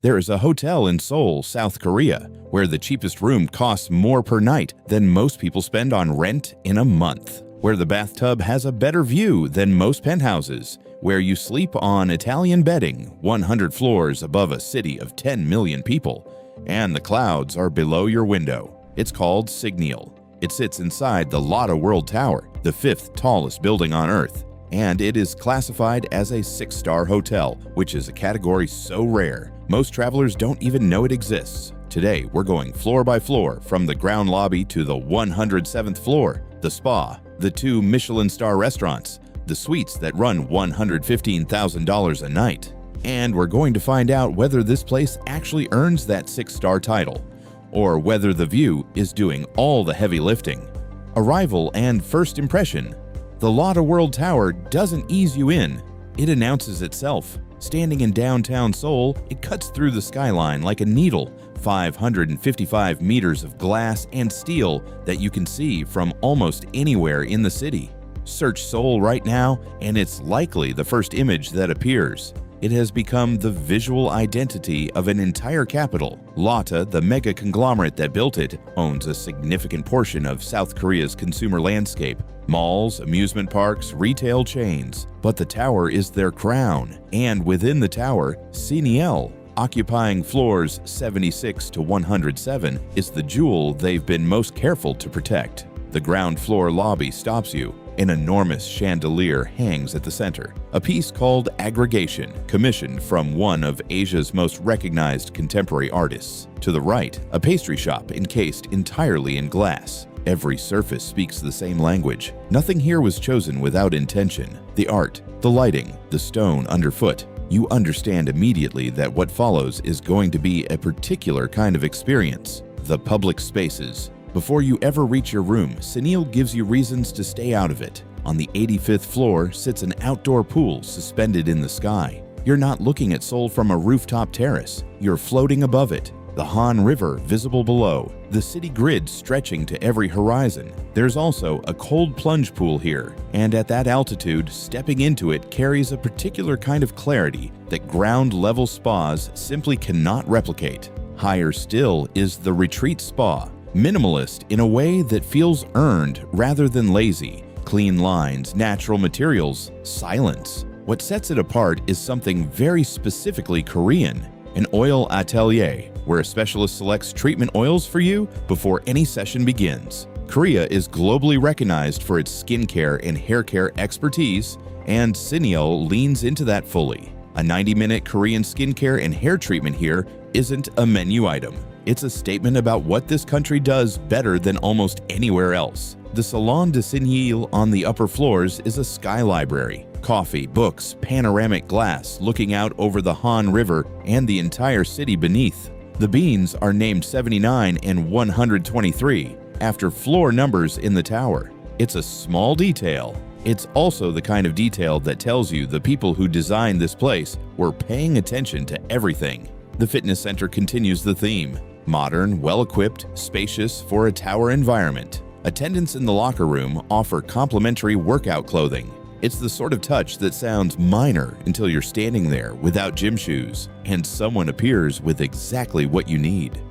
There is a hotel in Seoul, South Korea, where the cheapest room costs more per night than most people spend on rent in a month, where the bathtub has a better view than most penthouses, where you sleep on Italian bedding 100 floors above a city of 10 million people, and the clouds are below your window. It's called Signiel. It sits inside the Lotte World Tower, the 5th tallest building on Earth, and it is classified as a 6-star hotel, which is a category so rare, most travelers don't even know it exists. Today, we're going floor by floor, from the ground lobby to the 107th floor, the spa, the 2 Michelin star restaurants, the suites that run $115,000 a night. And we're going to find out whether this place actually earns that 6-star title, or whether the view is doing all the heavy lifting. Arrival and first impression. The Lotte World Tower doesn't ease you in, it announces itself. Standing in downtown Seoul, it cuts through the skyline like a needle, 555 meters of glass and steel that you can see from almost anywhere in the city. Search Seoul right now, and it's likely the first image that appears. It has become the visual identity of an entire capital. Lotte, the mega conglomerate that built it, owns a significant portion of South Korea's consumer landscape. Malls, amusement parks, retail chains. But the tower is their crown, and within the tower, Signiel, occupying floors 76 to 107, is the jewel they've been most careful to protect. The ground floor lobby stops you. An enormous chandelier hangs at the center, a piece called Aggregation, commissioned from one of Asia's most recognized contemporary artists. To the right, a pastry shop encased entirely in glass. Every surface speaks the same language. Nothing here was chosen without intention. The art, the lighting, the stone underfoot. You understand immediately that what follows is going to be a particular kind of experience. The public spaces. Before you ever reach your room, Signiel gives you reasons to stay out of it. On the 85th floor sits an outdoor pool suspended in the sky. You're not looking at Seoul from a rooftop terrace. You're floating above it. The Han River visible below. The city grid stretching to every horizon. There's also a cold plunge pool here, and at that altitude, stepping into it carries a particular kind of clarity that ground-level spas simply cannot replicate. Higher still is the retreat spa. Minimalist in a way that feels earned rather than lazy. Clean lines, natural materials, silence. What sets it apart is something very specifically Korean, an oil atelier, where a specialist selects treatment oils for you before any session begins. Korea is globally recognized for its skincare and hair care expertise, and Signiel leans into that fully. A 90-minute Korean skincare and hair treatment here isn't a menu item. It's a statement about what this country does better than almost anywhere else. The Salon de Signiel on the upper floors is a sky library. Coffee, books, panoramic glass looking out over the Han River and the entire city beneath. The beans are named 79 and 123 after floor numbers in the tower. It's a small detail. It's also the kind of detail that tells you the people who designed this place were paying attention to everything. The fitness center continues the theme. Modern, well-equipped, spacious for a tower environment. Attendants in the locker room offer complimentary workout clothing. It's the sort of touch that sounds minor until you're standing there without gym shoes, and someone appears with exactly what you need.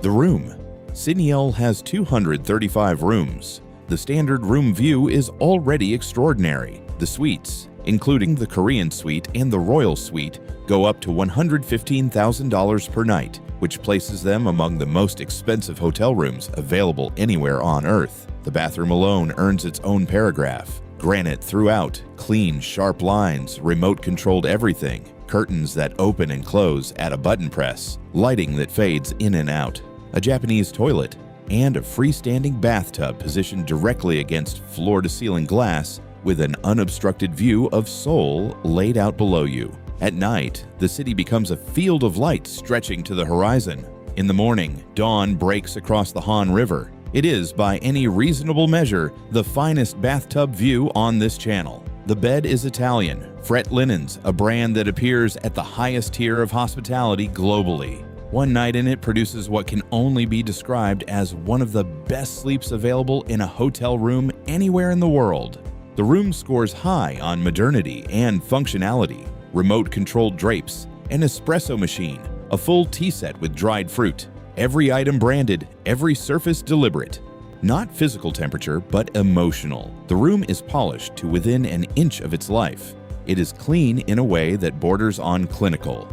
The room. Signiel has 235 rooms. The standard room view is already extraordinary. The suites, including the Korean suite and the Royal suite, go up to $115,000 per night, which places them among the most expensive hotel rooms available anywhere on Earth. The bathroom alone earns its own paragraph. Granite throughout, clean, sharp lines, remote-controlled everything, curtains that open and close at a button press, lighting that fades in and out, a Japanese toilet, and a freestanding bathtub positioned directly against floor-to-ceiling glass with an unobstructed view of Seoul laid out below you. At night, the city becomes a field of light stretching to the horizon. In the morning, dawn breaks across the Han River. It is, by any reasonable measure, the finest bathtub view on this channel. The bed is Italian, Fret Linens, a brand that appears at the highest tier of hospitality globally. One night in it produces what can only be described as one of the best sleeps available in a hotel room anywhere in the world. The room scores high on modernity and functionality. Remote-controlled drapes, an espresso machine, A full tea set with dried fruit. Every item branded, every surface deliberate. Not physical temperature, but emotional. The room is polished to within an inch of its life. It is clean in a way that borders on clinical.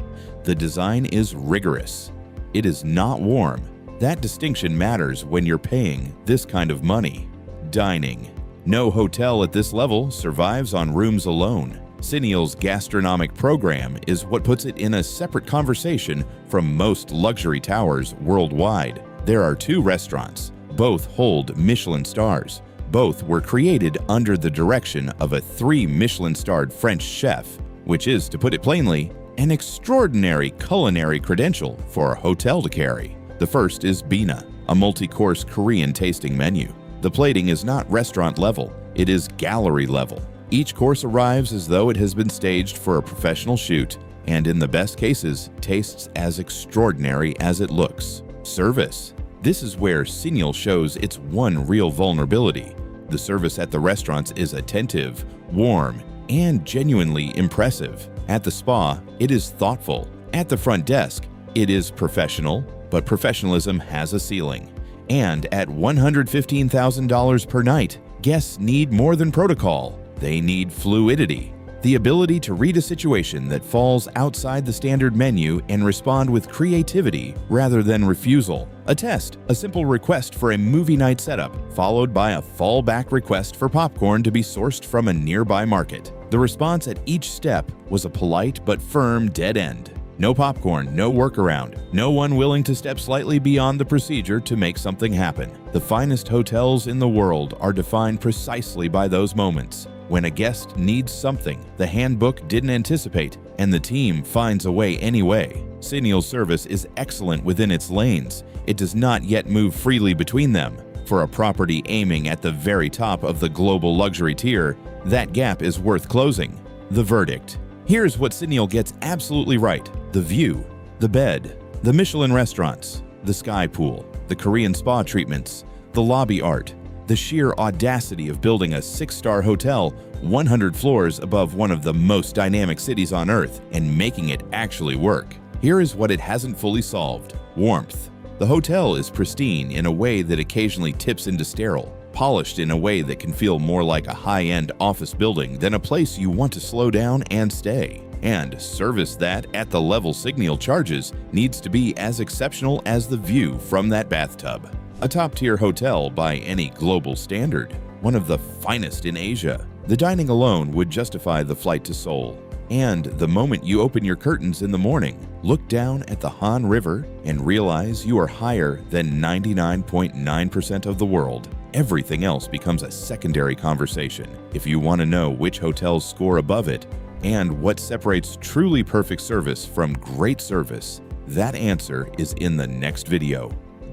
The design is rigorous. It is not warm. That distinction matters when you're paying this kind of money. Dining. No hotel at this level survives on rooms alone. Signiel's gastronomic program is what puts it in a separate conversation from most luxury towers worldwide. There are 2 restaurants. Both hold Michelin stars. Both were created under the direction of a 3 Michelin-starred French chef, which is, to put it plainly, an extraordinary culinary credential for a hotel to carry. The first is Bina, a multi-course Korean tasting menu. The plating is not restaurant level, it is gallery level. Each course arrives as though it has been staged for a professional shoot, and in the best cases, tastes as extraordinary as it looks. Service. This is where Signiel shows its one real vulnerability. The service at the restaurants is attentive, warm, and genuinely impressive. At the spa, it is thoughtful. At the front desk, it is professional, but professionalism has a ceiling. And at $115,000 per night, guests need more than protocol. They need fluidity, the ability to read a situation that falls outside the standard menu and respond with creativity rather than refusal. A test, a simple request for a movie night setup, followed by a fallback request for popcorn to be sourced from a nearby market. The response at each step was a polite but firm dead end. No popcorn, no workaround, no one willing to step slightly beyond the procedure to make something happen. The finest hotels in the world are defined precisely by those moments. When a guest needs something the handbook didn't anticipate, and the team finds a way anyway. Signiel's service is excellent within its lanes. It does not yet move freely between them. For a property aiming at the very top of the global luxury tier, that gap is worth closing. The verdict. Here's what Signiel gets absolutely right. The view, the bed, the Michelin restaurants, the sky pool, the Korean spa treatments, the lobby art, the sheer audacity of building a 6-star hotel 100 floors above one of the most dynamic cities on Earth and making it actually work. Here is what it hasn't fully solved. Warmth. The hotel is pristine in a way that occasionally tips into sterile, polished in a way that can feel more like a high-end office building than a place you want to slow down and stay. And service that, at the level Signiel charges, needs to be as exceptional as the view from that bathtub. A top-tier hotel by any global standard, one of the finest in Asia. The dining alone would justify the flight to Seoul. And the moment you open your curtains in the morning, look down at the Han River and realize you are higher than 99.9% of the world. Everything else becomes a secondary conversation. If you want to know which hotels score above it and what separates truly perfect service from great service, that answer is in the next video.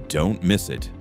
Don't miss it.